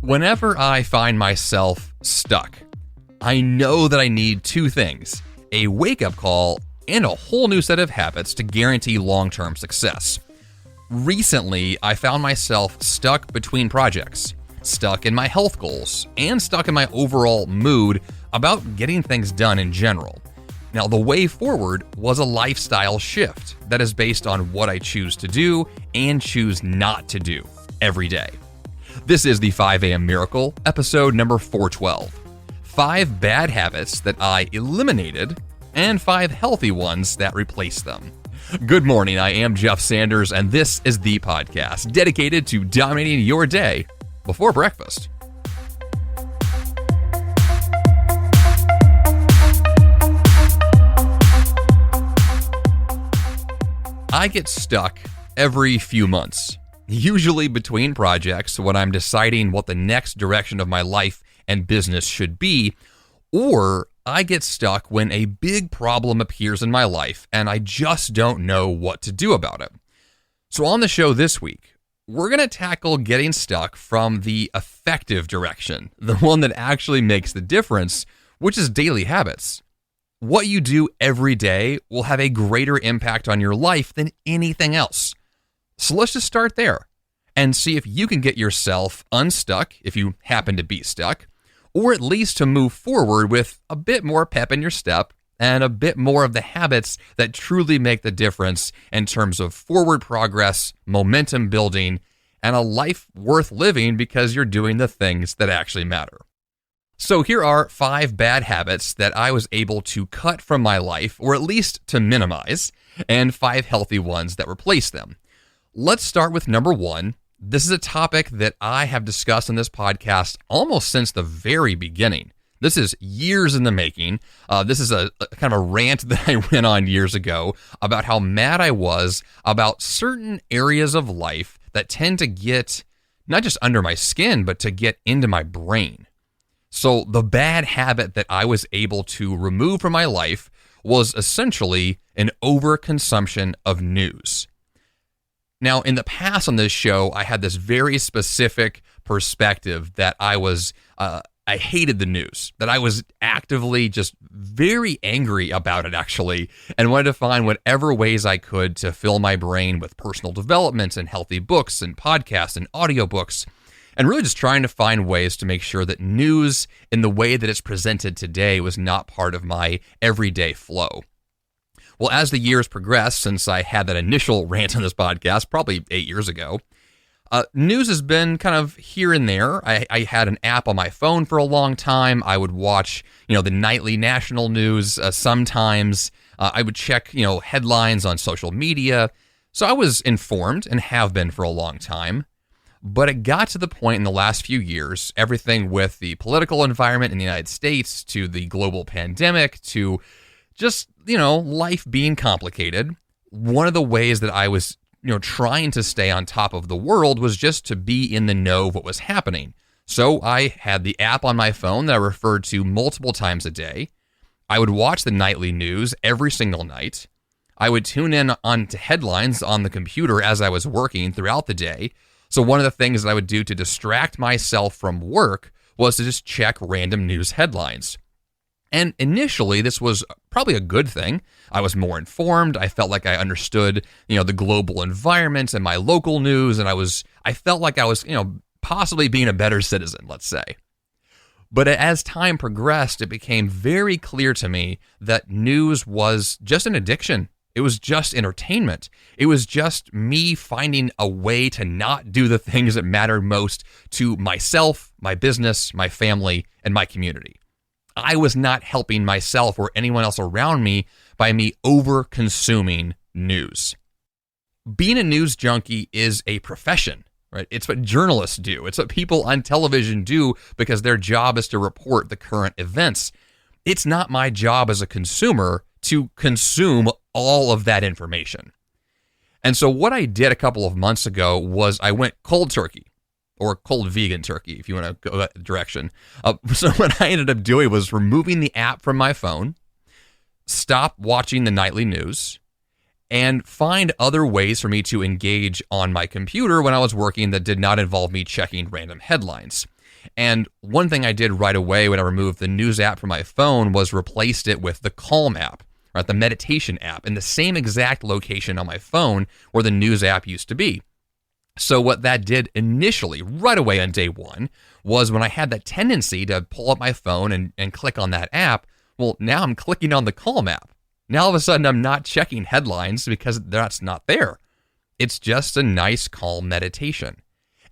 Whenever I find myself stuck, I know that I need two things: a wake-up call and a whole new set of habits to guarantee long-term success. Recently, I found myself stuck between projects, stuck in my health goals, and stuck in my overall mood about getting things done in general. Now, the way forward was a lifestyle shift that is based on what I choose to do and choose not to do every day. This is the 5 a.m. Miracle, episode number 412. 5 bad habits that I eliminated and 5 healthy ones that replaced them. Good morning, I am Jeff Sanders, and this is the podcast dedicated to dominating your day before breakfast. I get stuck every few months, usually between projects when I'm deciding what the next direction of my life and business should be, or I get stuck when a big problem appears in my life and I just don't know what to do about it. So on the show this week, we're going to tackle getting stuck from the effective direction, the one that actually makes the difference, which is daily habits. What you do every day will have a greater impact on your life than anything else. So let's just start there and see if you can get yourself unstuck if you happen to be stuck, or at least to move forward with a bit more pep in your step and a bit more of the habits that truly make the difference in terms of forward progress, momentum building, and a life worth living because you're doing the things that actually matter. So here are 5 bad habits that I was able to cut from my life, or at least to minimize, and 5 healthy ones that replace them. Let's start with number 1. This is a topic that I have discussed on this podcast almost since the very beginning. This is years in the making. This is a kind of a rant that I went on years ago about how mad I was about certain areas of life that tend to get not just under my skin, but to get into my brain. So the bad habit that I was able to remove from my life was essentially an overconsumption of news. Now, in the past on this show, I had this very specific perspective that I hated the news, that I was actively just very angry about it, actually, and wanted to find whatever ways I could to fill my brain with personal development and healthy books and podcasts and audiobooks, and really just trying to find ways to make sure that news in the way that it's presented today was not part of my everyday flow. Well, as the years progressed, since I had that initial rant on this podcast, probably 8 years ago, news has been kind of here and there. I had an app on my phone for a long time. I would watch, the nightly national news. Sometimes I would check, headlines on social media. So I was informed and have been for a long time. But it got to the point in the last few years, everything with the political environment in the United States to the global pandemic to just, life being complicated. One of the ways that I was, trying to stay on top of the world was just to be in the know of what was happening. So I had the app on my phone that I referred to multiple times a day. I would watch the nightly news every single night. I would tune in onto headlines on the computer as I was working throughout the day. So one of the things that I would do to distract myself from work was to just check random news headlines. And initially, this was probably a good thing. I was more informed. I felt like I understood, the global environment and my local news, and I felt like I was, possibly being a better citizen, let's say. But as time progressed, it became very clear to me that news was just an addiction. It was just entertainment. It was just me finding a way to not do the things that mattered most to myself, my business, my family, and my community. I was not helping myself or anyone else around me by me over-consuming news. Being a news junkie is a profession, right? It's what journalists do. It's what people on television do because their job is to report the current events. It's not my job as a consumer to consume all of that information. And so what I did a couple of months ago was I went cold turkey. Or cold vegan turkey, if you want to go that direction. So what I ended up doing was removing the app from my phone, stop watching the nightly news, and find other ways for me to engage on my computer when I was working that did not involve me checking random headlines. And one thing I did right away when I removed the news app from my phone was replaced it with the Calm app, right, the meditation app, in the same exact location on my phone where the news app used to be. So what that did initially, right away on day one, was when I had that tendency to pull up my phone and click on that app, well, now I'm clicking on the Calm app. Now all of a sudden I'm not checking headlines because that's not there. It's just a nice, calm meditation.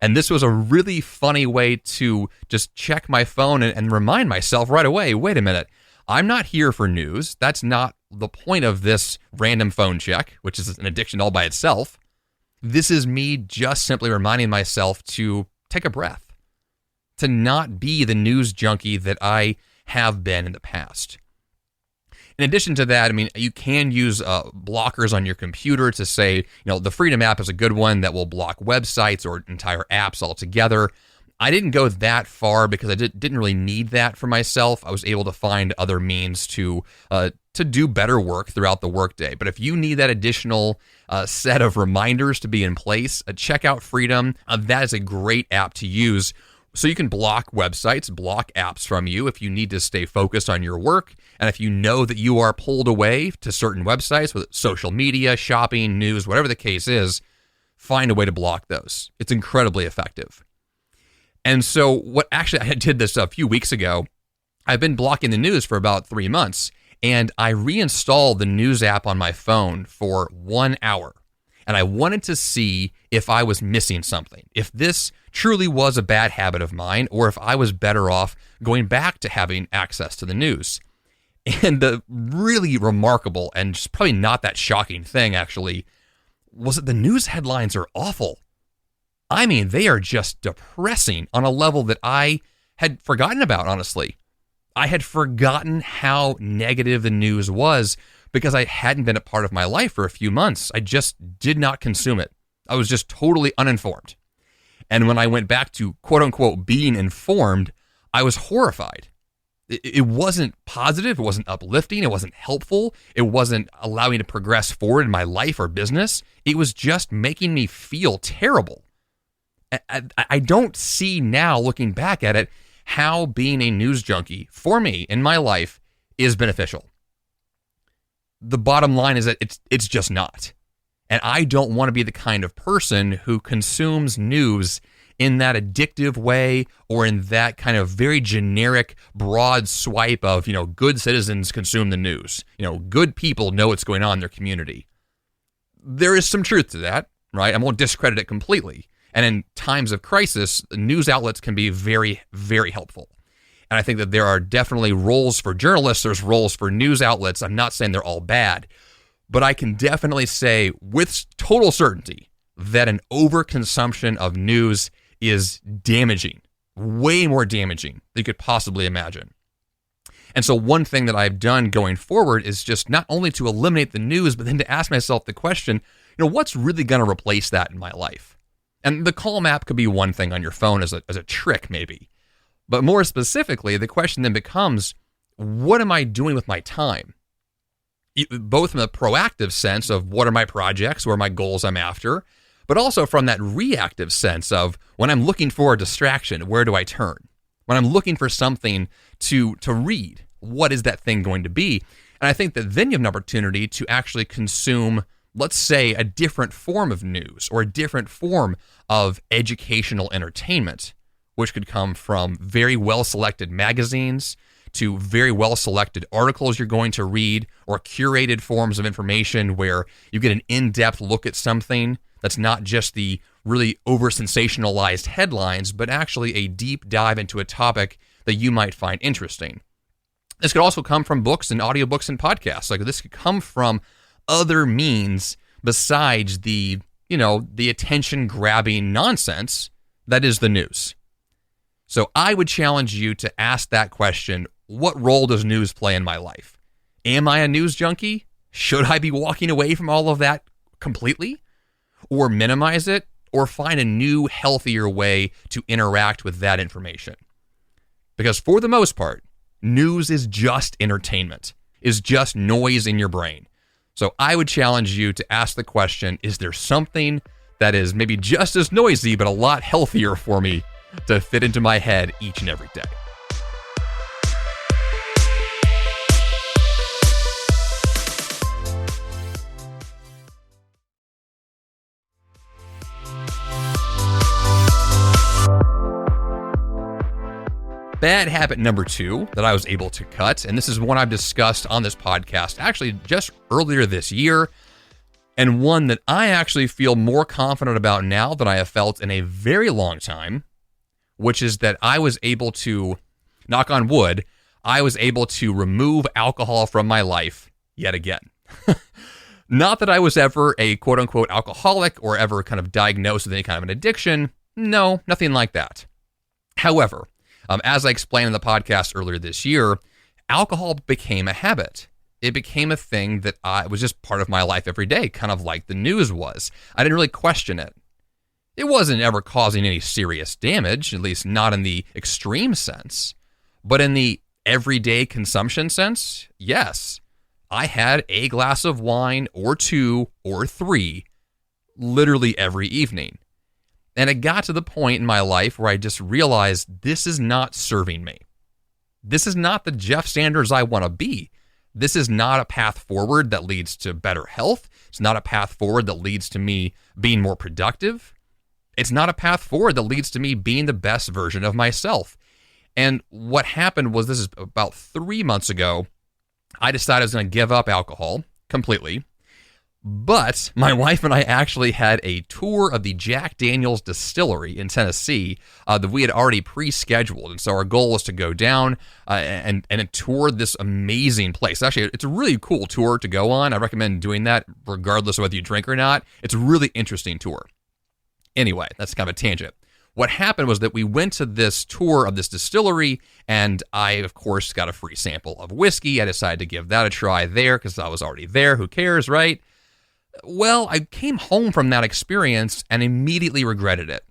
And this was a really funny way to just check my phone and remind myself right away, wait a minute, I'm not here for news. That's not the point of this random phone check, which is an addiction all by itself. This is me just simply reminding myself to take a breath, to not be the news junkie that I have been in the past. In addition to that, I mean, you can use blockers on your computer to say, the Freedom app is a good one that will block websites or entire apps altogether. I didn't go that far because I didn't really need that for myself. I was able to find other means to do better work throughout the workday. But if you need that additional set of reminders to be in place, check out Freedom. That is a great app to use. So you can block websites, block apps from you if you need to stay focused on your work. And if you know that you are pulled away to certain websites with social media, shopping, news, whatever the case is, find a way to block those. It's incredibly effective. And so I did this a few weeks ago. I've been blocking the news for about 3 months, and I reinstalled the news app on my phone for 1 hour. And I wanted to see if I was missing something, if this truly was a bad habit of mine, or if I was better off going back to having access to the news. And the really remarkable and just probably not that shocking thing, actually, was that the news headlines are awful. I mean, they are just depressing on a level that I had forgotten about, honestly. I had forgotten how negative the news was because I hadn't been a part of my life for a few months. I just did not consume it. I was just totally uninformed. And when I went back to quote unquote being informed, I was horrified. It wasn't positive. It wasn't uplifting. It wasn't helpful. It wasn't allowing me to progress forward in my life or business. It was just making me feel terrible. I don't see now, looking back at it, how being a news junkie for me in my life is beneficial. The bottom line is that it's just not. And I don't want to be the kind of person who consumes news in that addictive way or in that kind of very generic, broad swipe of, good citizens consume the news. Good people know what's going on in their community. There is some truth to that, right? I won't discredit it completely. And in times of crisis, news outlets can be very, very helpful. And I think that there are definitely roles for journalists, there's roles for news outlets. I'm not saying they're all bad, but I can definitely say with total certainty that an overconsumption of news is damaging, way more damaging than you could possibly imagine. And so one thing that I've done going forward is just not only to eliminate the news, but then to ask myself the question, what's really going to replace that in my life? And the Calm app could be one thing on your phone as a trick, maybe. But more specifically, the question then becomes, what am I doing with my time? Both from the proactive sense of what are my projects, what are my goals I'm after, but also from that reactive sense of when I'm looking for a distraction, where do I turn? When I'm looking for something to read, what is that thing going to be? And I think that then you have an opportunity to actually consume, let's say, a different form of news or a different form of educational entertainment, which could come from very well-selected magazines to very well-selected articles you're going to read or curated forms of information where you get an in-depth look at something that's not just the really over-sensationalized headlines, but actually a deep dive into a topic that you might find interesting. This could also come from books and audiobooks and podcasts. Like this could come from other means besides the attention-grabbing nonsense that is the news. So I would challenge you to ask that question, what role does news play in my life? Am I a news junkie? Should I be walking away from all of that completely? Or minimize it? Or find a new, healthier way to interact with that information? Because for the most part, news is just entertainment, is just noise in your brain. So I would challenge you to ask the question, is there something that is maybe just as noisy but a lot healthier for me to fit into my head each and every day. Bad habit number 2 that I was able to cut, and this is one I've discussed on this podcast actually just earlier this year, and one that I actually feel more confident about now than I have felt in a very long time, which is that I was able to, knock on wood, I was able to remove alcohol from my life yet again. Not that I was ever a quote-unquote alcoholic or ever kind of diagnosed with any kind of an addiction. No, nothing like that. However, as I explained in the podcast earlier this year, alcohol became a habit. It became a thing that was just part of my life every day, kind of like the news was. I didn't really question it. It wasn't ever causing any serious damage, at least not in the extreme sense. But in the everyday consumption sense, yes. I had a glass of wine or 2 or 3 literally every evening. And it got to the point in my life where I just realized this is not serving me. This is not the Jeff Sanders I want to be. This is not a path forward that leads to better health. It's not a path forward that leads to me being more productive. It's not a path forward that leads to me being the best version of myself. And what happened was, this is about 3 months ago, I decided I was going to give up alcohol completely. But my wife and I actually had a tour of the Jack Daniel's distillery in Tennessee that we had already pre-scheduled. And so our goal was to go down and tour this amazing place. Actually, it's a really cool tour to go on. I recommend doing that regardless of whether you drink or not. It's a really interesting tour. Anyway, that's kind of a tangent. What happened was that we went to this tour of this distillery, and I, of course, got a free sample of whiskey. I decided to give that a try there because I was already there. Who cares, right? Well, I came home from that experience and immediately regretted it.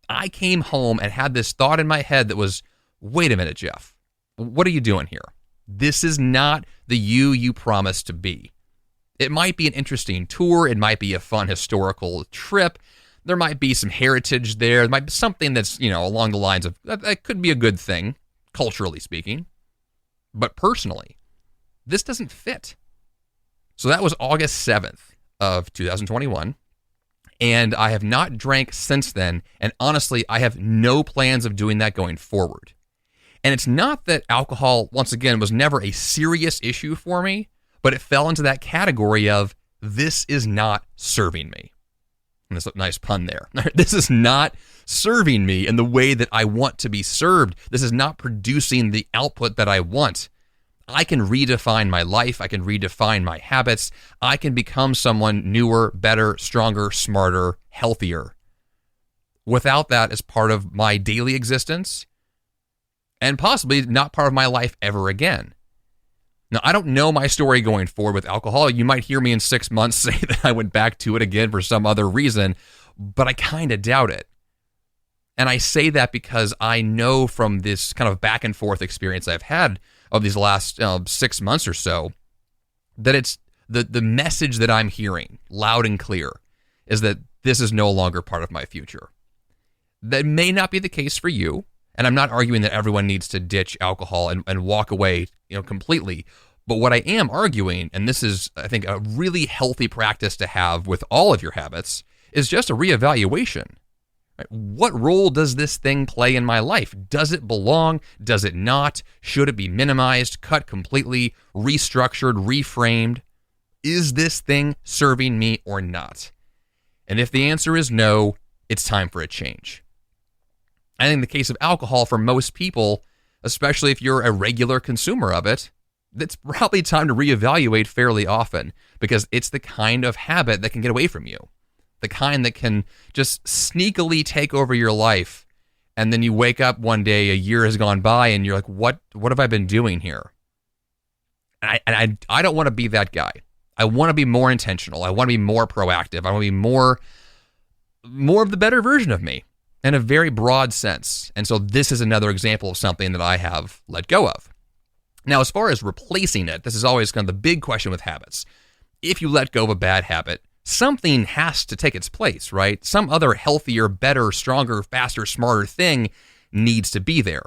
I came home and had this thought in my head that was, wait a minute, Jeff, what are you doing here? This is not the you promised to be. It might be an interesting tour. It might be a fun historical trip. There might be some heritage there. There might be something that's, along the lines of, that could be a good thing, culturally speaking. But personally, this doesn't fit. So that was August 7th. Of 2021, and I have not drank since then, and honestly, I have no plans of doing that going forward. And it's not that alcohol, once again, was never a serious issue for me, but it fell into that category of, this is not serving me. And there's a nice pun there. This is not serving me in the way that I want to be served. This is not producing the output that I want. I can redefine my life. I can redefine my habits. I can become someone newer, better, stronger, smarter, healthier. Without that as part of my daily existence, and possibly not part of my life ever again. Now, I don't know my story going forward with alcohol. You might hear me in 6 months say that I went back to it again for some other reason, but I kind of doubt it. And I say that because I know from this kind of back and forth experience I've had of these last 6 months or so, that it's the message that I'm hearing loud and clear is that this is no longer part of my future. That may not be the case for you, and I'm not arguing that everyone needs to ditch alcohol and walk away completely. But what I am arguing, and this is, I think, a really healthy practice to have with all of your habits, is just a reevaluation. Right? What role does this thing play in my life? Does it belong? Does it not? Should it be minimized, cut completely, restructured, reframed? Is this thing serving me or not? And if the answer is no, it's time for a change. I think in the case of alcohol, for most people, especially if you're a regular consumer of it, it's probably time to reevaluate fairly often, because it's the kind of habit that can get away from you. The kind that can just sneakily take over your life, and then you wake up one day, a year has gone by, and you're like, what have I been doing here? And I don't want to be that guy. I want to be more intentional. I want to be more proactive. I want to be more of the better version of me in a very broad sense. And so this is another example of something that I have let go of. Now, as far as replacing it, this is always kind of the big question with habits. If you let go of a bad habit, something has to take its place, right? Some other healthier, better, stronger, faster, smarter thing needs to be there.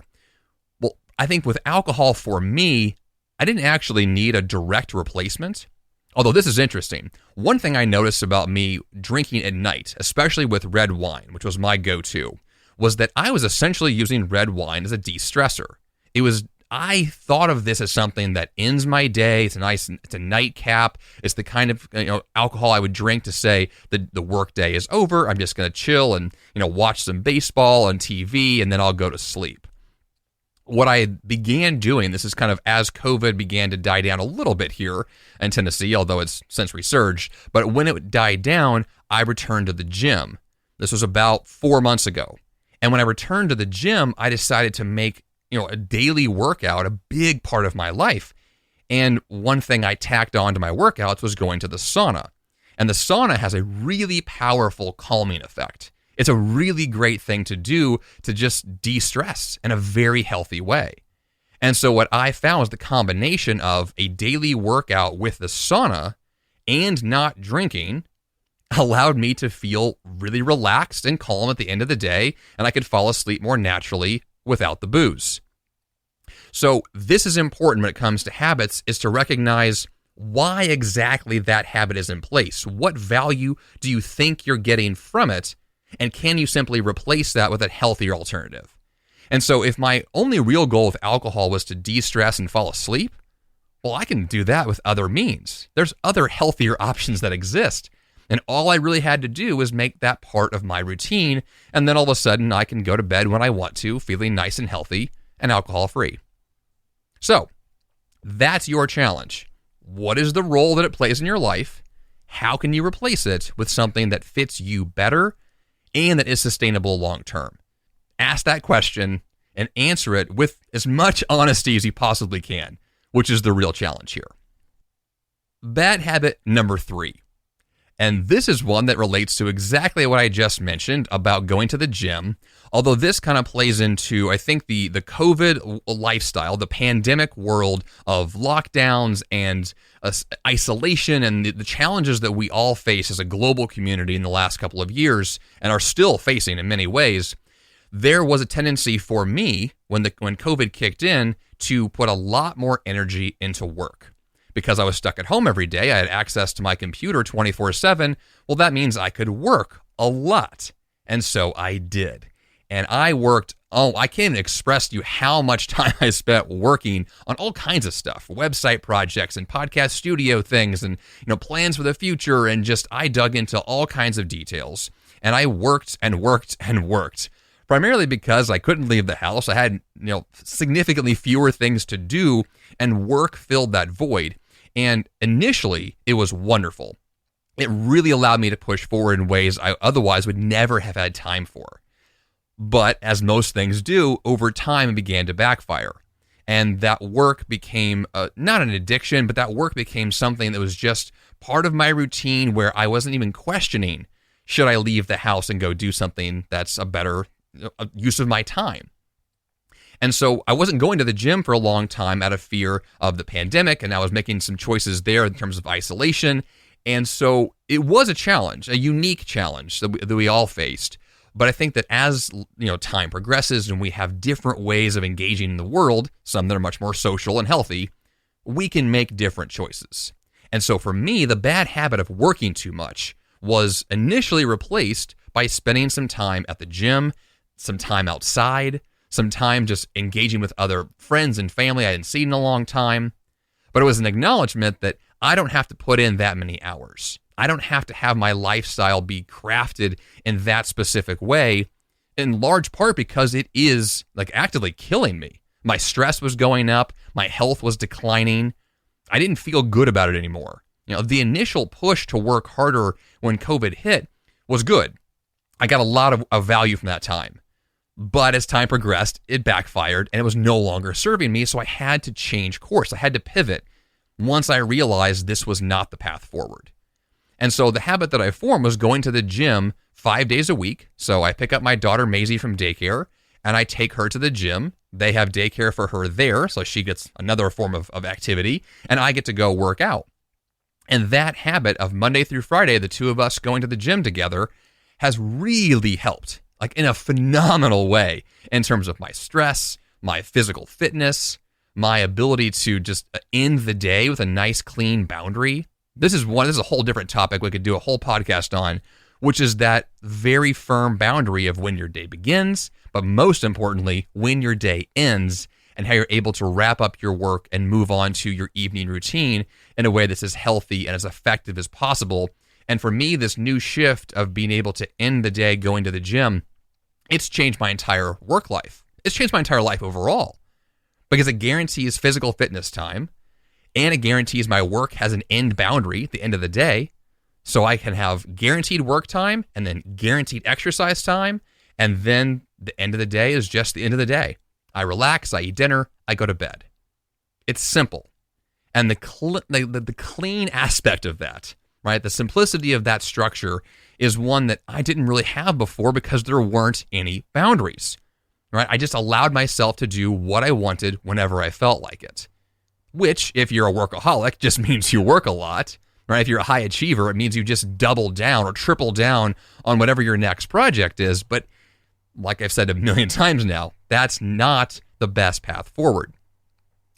Well, I think with alcohol for me, I didn't actually need a direct replacement. Although this is interesting. One thing I noticed about me drinking at night, especially with red wine, which was my go-to, was that I was essentially using red wine as a de-stressor. I thought of this as something that ends my day. It's a nightcap. It's the kind of alcohol I would drink to say the work day is over. I'm just going to chill and watch some baseball on TV, and then I'll go to sleep. What I began doing, this is kind of as COVID began to die down a little bit here in Tennessee, although it's since resurged, but when it died down, I returned to the gym. This was about 4 months ago. And when I returned to the gym, I decided to make a daily workout a big part of my life. And one thing I tacked on to my workouts was going to the sauna. And the sauna has a really powerful calming effect. It's a really great thing to do to just de-stress in a very healthy way. And so what I found was the combination of a daily workout with the sauna and not drinking allowed me to feel really relaxed and calm at the end of the day, and I could fall asleep more naturally without the booze. So this is important when it comes to habits, is to recognize why exactly that habit is in place. What value do you think you're getting from it? And can you simply replace that with a healthier alternative? And so if my only real goal with alcohol was to de-stress and fall asleep, well, I can do that with other means. There's other healthier options that exist. And all I really had to do was make that part of my routine. And then all of a sudden I can go to bed when I want to, feeling nice and healthy and alcohol-free. So that's your challenge. What is the role that it plays in your life? How can you replace it with something that fits you better and that is sustainable long term? Ask that question and answer it with as much honesty as you possibly can, which is the real challenge here. Bad habit number 3. And this is one that relates to exactly what I just mentioned about going to the gym, although this kind of plays into, I think, the COVID lifestyle, the pandemic world of lockdowns and isolation and the challenges that we all face as a global community in the last couple of years and are still facing in many ways. There was a tendency for me when COVID kicked in to put a lot more energy into work. Because I was stuck at home every day, I had access to my computer 24/7. Well, that means I could work a lot. And so I did. And I worked, I can't even express to you how much time I spent working on all kinds of stuff, website projects and podcast studio things and plans for the future. And just I dug into all kinds of details. And I worked and worked and worked. Primarily because I couldn't leave the house. I had, significantly fewer things to do, and work filled that void. And initially, it was wonderful. It really allowed me to push forward in ways I otherwise would never have had time for. But as most things do, over time, it began to backfire. And that work became not an addiction, but that work became something that was just part of my routine where I wasn't even questioning, should I leave the house and go do something that's a better use of my time. And so I wasn't going to the gym for a long time out of fear of the pandemic, and I was making some choices there in terms of isolation. And so it was a challenge, a unique challenge that we all faced. But I think that as time progresses and we have different ways of engaging in the world, some that are much more social and healthy, we can make different choices. And so for me, the bad habit of working too much was initially replaced by spending some time at the gym, some time outside, some time just engaging with other friends and family I hadn't seen in a long time. But it was an acknowledgement that I don't have to put in that many hours. I don't have to have my lifestyle be crafted in that specific way, in large part because it is actively killing me. My stress was going up. My health was declining. I didn't feel good about it anymore. The initial push to work harder when COVID hit was good. I got a lot of value from that time. But as time progressed, it backfired and it was no longer serving me, so I had to change course. I had to pivot once I realized this was not the path forward. And so the habit that I formed was going to the gym 5 days a week. So I pick up my daughter Maisie from daycare and I take her to the gym. They have daycare for her there, so she gets another form of activity, and I get to go work out. And that habit of Monday through Friday, the two of us going to the gym together, has really helped, like in a phenomenal way, in terms of my stress, my physical fitness, my ability to just end the day with a nice clean boundary. This is a whole different topic we could do a whole podcast on, which is that very firm boundary of when your day begins, but most importantly, when your day ends, and how you're able to wrap up your work and move on to your evening routine in a way that's as healthy and as effective as possible. And for me, this new shift of being able to end the day going to the gym, it's changed my entire work life. It's changed my entire life overall, because it guarantees physical fitness time, and it guarantees my work has an end boundary at the end of the day, so I can have guaranteed work time and then guaranteed exercise time, and then the end of the day is just the end of the day. I relax, I eat dinner, I go to bed. It's simple. And the clean aspect of that, right? The simplicity of that structure is one that I didn't really have before because there weren't any boundaries, right? I just allowed myself to do what I wanted whenever I felt like it, which, if you're a workaholic, just means you work a lot, right? If you're a high achiever, it means you just double down or triple down on whatever your next project is. But like I've said a million times now, that's not the best path forward.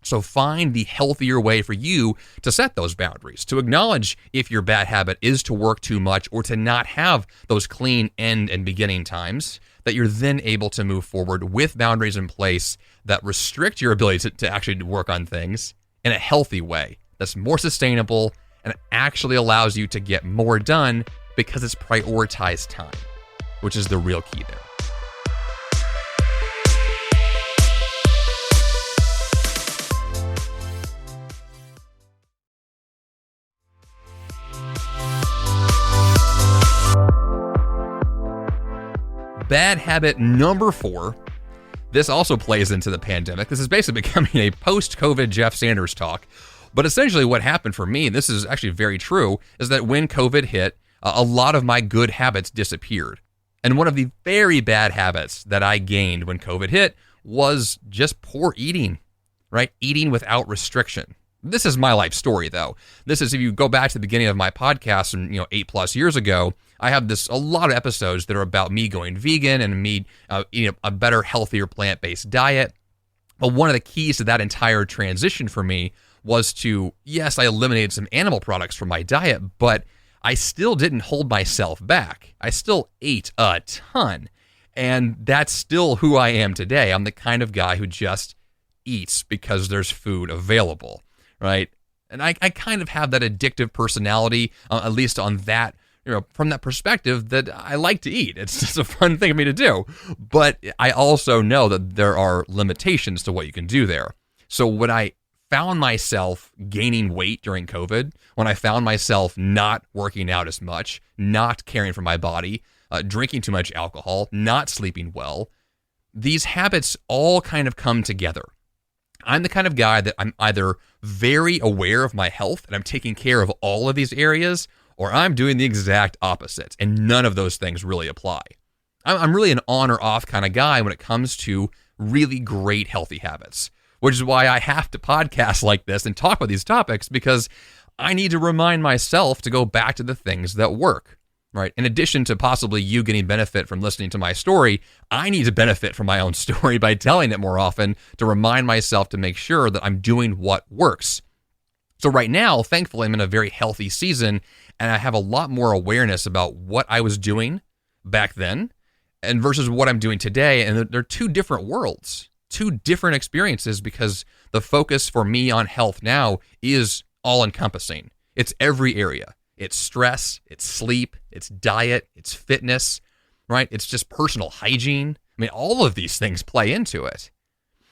So find the healthier way for you to set those boundaries, to acknowledge if your bad habit is to work too much or to not have those clean end and beginning times, that you're then able to move forward with boundaries in place that restrict your ability to actually work on things in a healthy way that's more sustainable and actually allows you to get more done because it's prioritized time, which is the real key there. Bad habit number 4. This also plays into the pandemic. This is basically becoming a post-COVID Jeff Sanders talk. But essentially what happened for me, and this is actually very true, is that when COVID hit, a lot of my good habits disappeared. And one of the very bad habits that I gained when COVID hit was just poor eating, right? Eating without restriction. This is my life story, though. This is, if you go back to the beginning of my podcast, and 8+ years ago, I have a lot of episodes that are about me going vegan and me eating a better, healthier, plant-based diet. But one of the keys to that entire transition for me was to, yes, I eliminated some animal products from my diet, but I still didn't hold myself back. I still ate a ton. And that's still who I am today. I'm the kind of guy who just eats because there's food available, right? And I kind of have that addictive personality, at least on that, from that perspective, that I like to eat. It's just a fun thing for me to do. But I also know that there are limitations to what you can do there. So when I found myself gaining weight during COVID, when I found myself not working out as much, not caring for my body, drinking too much alcohol, not sleeping well, these habits all kind of come together. I'm the kind of guy that I'm either very aware of my health and I'm taking care of all of these areas, or I'm doing the exact opposite, and none of those things really apply. I'm really an on or off kind of guy when it comes to really great healthy habits, which is why I have to podcast like this and talk about these topics, because I need to remind myself to go back to the things that work, right? In addition to possibly you getting benefit from listening to my story, I need to benefit from my own story by telling it more often to remind myself to make sure that I'm doing what works. So right now, thankfully, I'm in a very healthy season, and I have a lot more awareness about what I was doing back then and versus what I'm doing today. And they're two different worlds, two different experiences, because the focus for me on health now is all-encompassing. It's every area. It's stress, it's sleep, it's diet, it's fitness, right? It's just personal hygiene. I mean, all of these things play into it.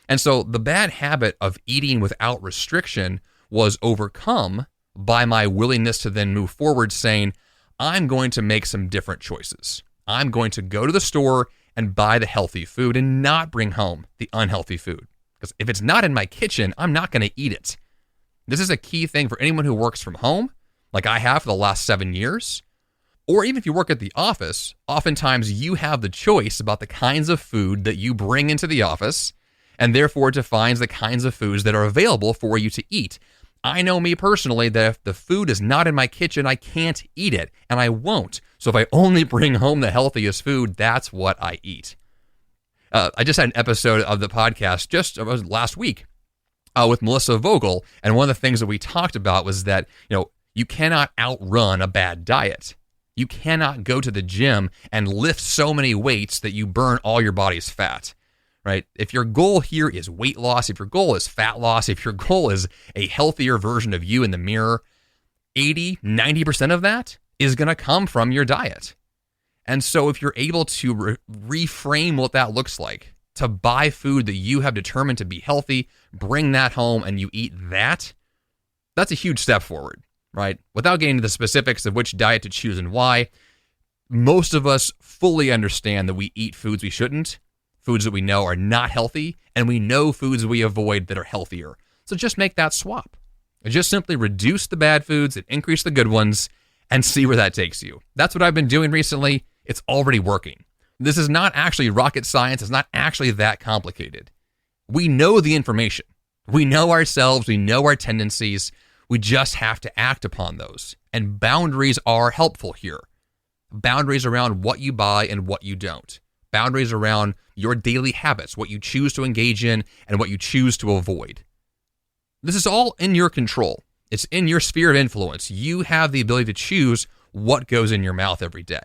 And so the bad habit of eating without restriction was overcome by my willingness to then move forward saying, I'm going to make some different choices. I'm going to go to the store and buy the healthy food and not bring home the unhealthy food. Because if it's not in my kitchen, I'm not going to eat it. This is a key thing for anyone who works from home, like I have for the last 7 years. Or even if you work at the office, oftentimes you have the choice about the kinds of food that you bring into the office, and therefore it defines the kinds of foods that are available for you to eat. I know me personally that if the food is not in my kitchen, I can't eat it, and I won't. So if I only bring home the healthiest food, that's what I eat. I just had an episode of the podcast just last week with Melissa Vogel, and one of the things that we talked about was that, you cannot outrun a bad diet. You cannot go to the gym and lift so many weights that you burn all your body's fat, right? If your goal here is weight loss, if your goal is fat loss, if your goal is a healthier version of you in the mirror, 80-90% of that is going to come from your diet. And so if you're able to reframe what that looks like, to buy food that you have determined to be healthy, bring that home and you eat that, that's a huge step forward, right? Without getting into the specifics of which diet to choose and why, most of us fully understand that we eat foods we shouldn't, foods that we know are not healthy, and we know foods we avoid that are healthier. So just make that swap. Just simply reduce the bad foods and increase the good ones and see where that takes you. That's what I've been doing recently. It's already working. This is not actually rocket science. It's not actually that complicated. We know the information. We know ourselves. We know our tendencies. We just have to act upon those. And boundaries are helpful here. Boundaries around what you buy and what you don't. Boundaries around your daily habits, what you choose to engage in and what you choose to avoid. This is all in your control. It's in your sphere of influence. You have the ability to choose what goes in your mouth every day.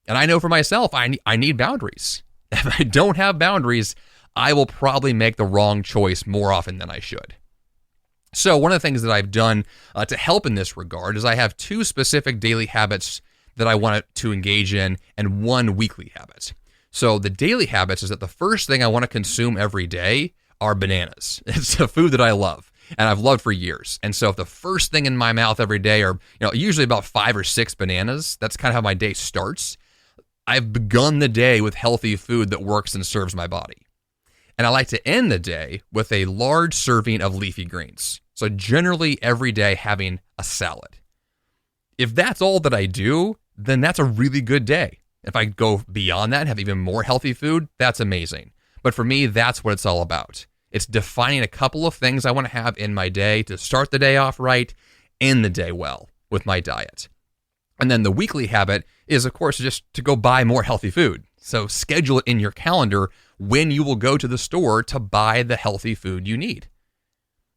And I know for myself, I need boundaries. If I don't have boundaries, I will probably make the wrong choice more often than I should. So one of the things that I've done to help in this regard is I have 2 specific daily habits that I want to engage in and 1 weekly habit. So the daily habits is that the first thing I want to consume every day are bananas. It's a food that I love and I've loved for years. And so if the first thing in my mouth every day are, usually about 5 or 6 bananas, that's kind of how my day starts. I've begun the day with healthy food that works and serves my body. And I like to end the day with a large serving of leafy greens. So generally every day having a salad. If that's all that I do, then that's a really good day. If I go beyond that and have even more healthy food, that's amazing. But for me, that's what it's all about. It's defining a couple of things I want to have in my day to start the day off right, end the day well with my diet. And then the weekly habit is, of course, just to go buy more healthy food. So schedule it in your calendar when you will go to the store to buy the healthy food you need.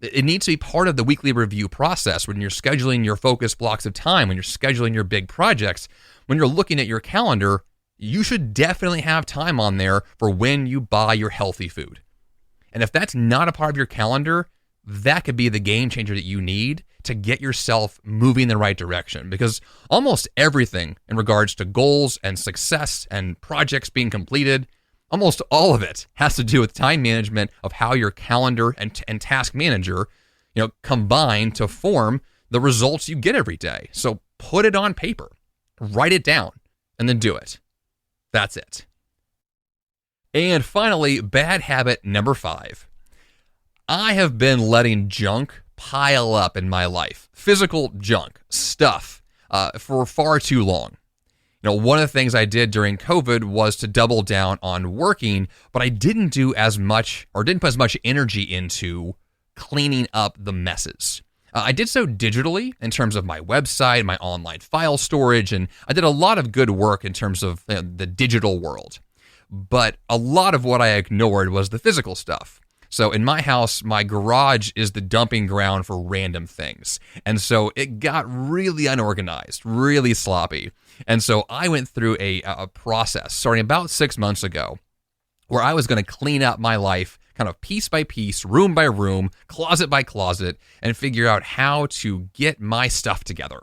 It needs to be part of the weekly review process when you're scheduling your focus blocks of time, when you're scheduling your big projects, when you're looking at your calendar, you should definitely have time on there for when you buy your healthy food. And if that's not a part of your calendar, that could be the game changer that you need to get yourself moving in the right direction. Because almost everything in regards to goals and success and projects being completed, almost all of it has to do with time management of how your calendar and task manager, combine to form the results you get every day. So put it on paper, write it down, and then do it. That's it. And finally, bad habit number 5. I have been letting junk pile up in my life, physical junk, stuff, for far too long. One of the things I did during COVID was to double down on working, but I didn't do as much or didn't put as much energy into cleaning up the messes. I did so digitally in terms of my website, my online file storage, and I did a lot of good work in terms of the digital world. But a lot of what I ignored was the physical stuff. So in my house, my garage is the dumping ground for random things. And so it got really unorganized, really sloppy. And so I went through a process starting about 6 months ago where I was going to clean up my life kind of piece by piece, room by room, closet by closet, and figure out how to get my stuff together,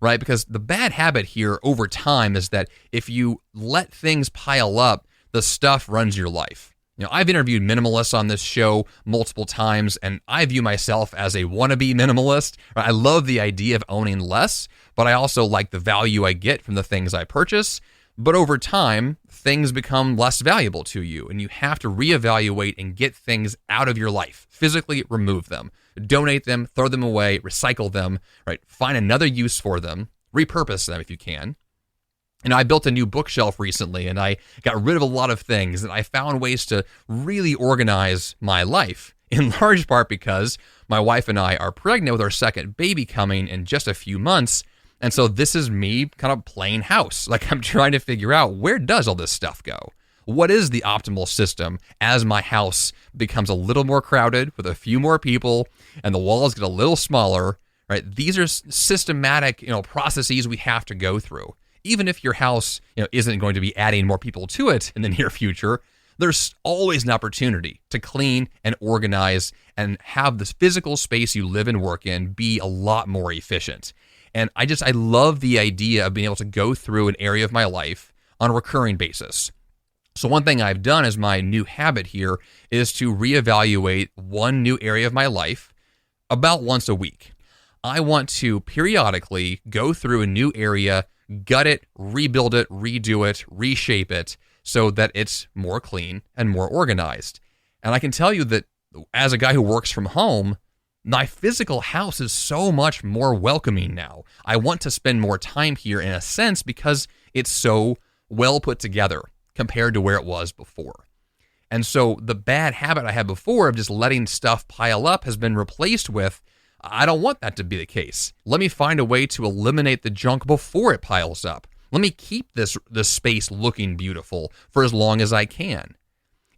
right? Because the bad habit here over time is that if you let things pile up, the stuff runs your life. I've interviewed minimalists on this show multiple times, and I view myself as a wannabe minimalist. I love the idea of owning less, but I also like the value I get from the things I purchase. But over time, things become less valuable to you, and you have to reevaluate and get things out of your life. Physically remove them, donate them, throw them away, recycle them, right? Find another use for them, repurpose them if you can. I built a new bookshelf recently, and I got rid of a lot of things, and I found ways to really organize my life in large part because my wife and I are pregnant with our second baby coming in just a few months. And so this is me kind of playing house. Like, I'm trying to figure out, where does all this stuff go? What is the optimal system as my house becomes a little more crowded with a few more people and the walls get a little smaller, right? These are systematic, processes we have to go through. Even if your house, isn't going to be adding more people to it in the near future, there's always an opportunity to clean and organize and have this physical space you live and work in be a lot more efficient. And I love the idea of being able to go through an area of my life on a recurring basis. So one thing I've done as my new habit here is to reevaluate one new area of my life about once a week. I want to periodically go through a new area, gut it, rebuild it, redo it, reshape it so that it's more clean and more organized. And I can tell you that as a guy who works from home, my physical house is so much more welcoming now. I want to spend more time here in a sense because it's so well put together compared to where it was before. And so the bad habit I had before of just letting stuff pile up has been replaced with, I don't want that to be the case. Let me find a way to eliminate the junk before it piles up. Let me keep this space looking beautiful for as long as I can.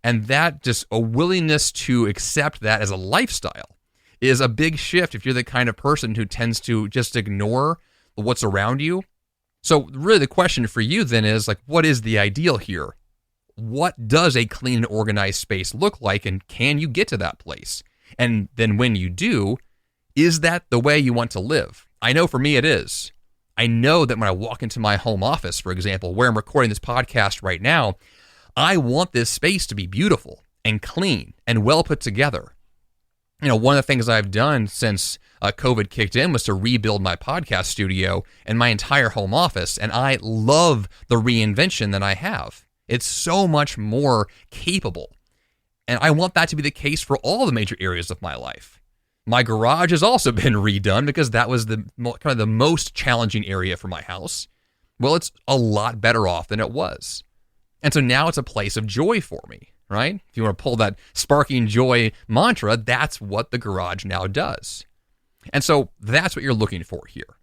And that just a willingness to accept that as a lifestyle is a big shift if you're the kind of person who tends to just ignore what's around you. So really the question for you then is, like, what is the ideal here? What does a clean and organized space look like, and can you get to that place? And then when you do, is that the way you want to live? I know for me it is. I know that when I walk into my home office, for example, where I'm recording this podcast right now, I want this space to be beautiful and clean and well put together. One of the things I've done since COVID kicked in was to rebuild my podcast studio and my entire home office, and I love the reinvention that I have. It's so much more capable, and I want that to be the case for all the major areas of my life. My garage has also been redone because that was the most challenging area for my house. Well, it's a lot better off than it was. And so now it's a place of joy for me, right? If you want to pull that sparking joy mantra, that's what the garage now does. And so that's what you're looking for here.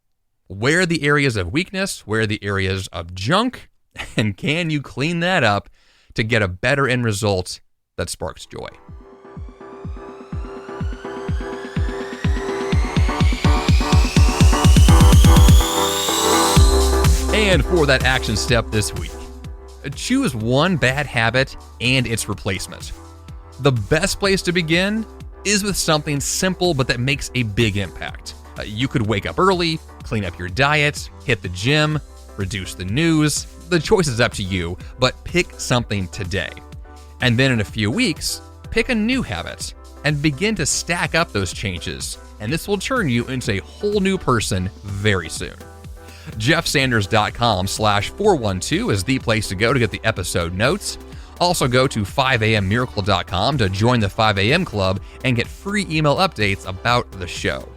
Where are the areas of weakness? Where are the areas of junk? And can you clean that up to get a better end result that sparks joy? And for that action step this week, choose one bad habit and its replacement. The best place to begin is with something simple but that makes a big impact. You could wake up early, clean up your diet, hit the gym, reduce the news. The choice is up to you, but pick something today. And then in a few weeks, pick a new habit and begin to stack up those changes. And this will turn you into a whole new person very soon. JeffSanders.com/412 is the place to go to get the episode notes. Also go to 5ammiracle.com to join the 5am club and get free email updates about the show.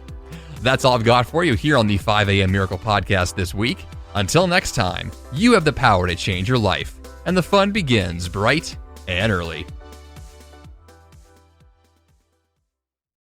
That's all I've got for you here on the 5am Miracle podcast this week. Until next time, you have the power to change your life, and the fun begins bright and early.